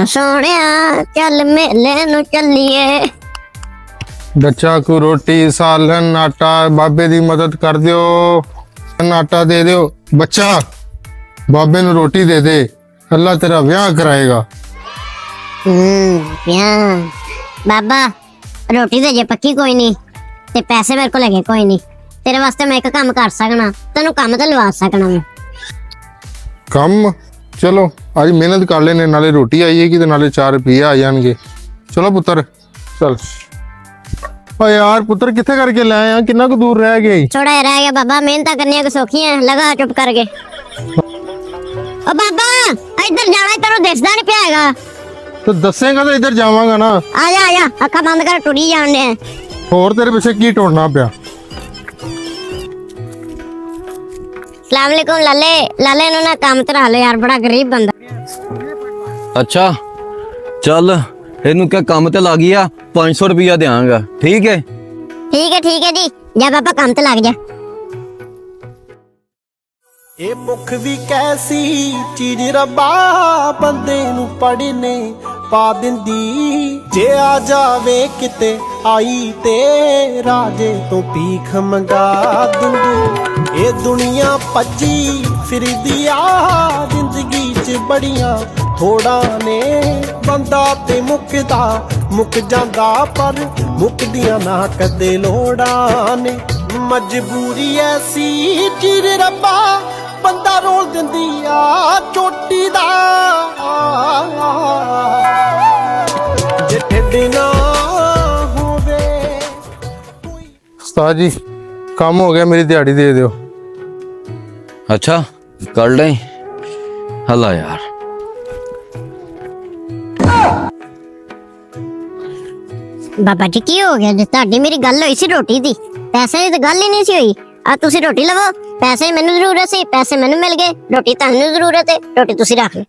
सोहणिया चल मेले नू चलिए। बच्चा को रोटी सालन आटा बाबे दी मदद कर दियो। आटा दे दियो बच्चा, बाबे नू रोटी दे दे, अल्लाह तेरा ब्याह कराएगा। ब्याह बाबा रोटी दे जे पक्की कोई नहीं ते पैसे मेरे को लगे कोई नहीं। तेरे वास्ते मैं एक काम कर सकना, तेनू काम ते लवा सकना मैं। कम चलो आज मेहनत कर लेने, नाले रोटी आएगी ते नाले 4 रुपये आ जाएंगे। चलो पुत्र चल। ओ यार पुत्र किथे करके ले आया, कितना को दूर रह गई? थोड़ा ही रह गया बाबा, मेहनत करनी है सौखी है, लगा चुप करके। ओ बाबा इधर जाना, तेनू दिसदा नहीं पिया हैगा। तो दसेगा तो इधर जावांगा ना। आजा अखा बंद कर, टुरी जाने और तेरे पीछे की टोड़ना पिया? सलाम अलैकुम लाले। लाले नु ना काम तरा लो यार, बड़ा गरीब बंदा। अच्छा चल इनू क्या काम ते लग गया, 500 रुपया देंगा। ठीक है ठीक है जी, जा पापा काम ते लग जा। ਇਹ ਭੁੱਖ ਵੀ ਕੈਸੀ ਚੀਜ਼ ਰੱਬਾ ਬੰਦੇ ਨੂੰ ਪੜਨੇ ਪਾ ਦਿੰਦੀ। ਜੇ ਆ ਜਾਵੇ ਕਿਤੇ ਆਈ ਤੇ ਰਾਜੇ ਤੋਂ ਭੀਖ ਮੰਗਾ ਦਿੰਦੀ। ਇਹ ਦੁਨੀਆ ਭੱਜੀ ਫਿਰਦੀ ਆ, ਜ਼ਿੰਦਗੀ 'ਚ ਬੜੀਆਂ ਥੋੜਾਂ ਨੇ। ਬੰਦਾ ਤੇ ਮੁੱਕ ਜਾਂਦਾ ਪਰ ਮੁੱਕਦੀਆਂ ਨਾ ਕਦੇ ਲੋੜਾਂ ਨੇ। ਮਜਬੂਰੀ ਐਸੀ ਚੀਜ਼ ਰੱਬਾ ਬੰਦਾ ਰੋਲ ਦਿੰਦੀ ਆ ਚੋਟੀ ਦਾ। ਜੇ ਢਿੱਡ ਨਾ ਹੋਵੇ उस्ताद जी काम हो गया, मेरी दिहाड़ी दे दो। अच्छा कर ले हला यार। बाबा जी की हो गया जी, ਤੁਹਾਡੀ ਮੇਰੀ ਗੱਲ ਹੋਈ ਸੀ ਰੋਟੀ ਦੀ, ਪੈਸੇ ਦੀ ਤਾਂ ਗੱਲ ਹੀ ਨਹੀਂ ਸੀ ਹੋਈ। ਆ ਤੁਸੀਂ ਰੋਟੀ ਲਵੋ, ਪੈਸੇ ਮੈਨੂੰ ਜ਼ਰੂਰਤ ਸੀ, ਪੈਸੇ ਮੈਨੂੰ ਮਿਲ ਗਏ, ਰੋਟੀ ਤੁਹਾਨੂੰ ਜ਼ਰੂਰਤ ਹੈ, ਰੋਟੀ ਤੁਸੀਂ ਰੱਖ ਲਓ।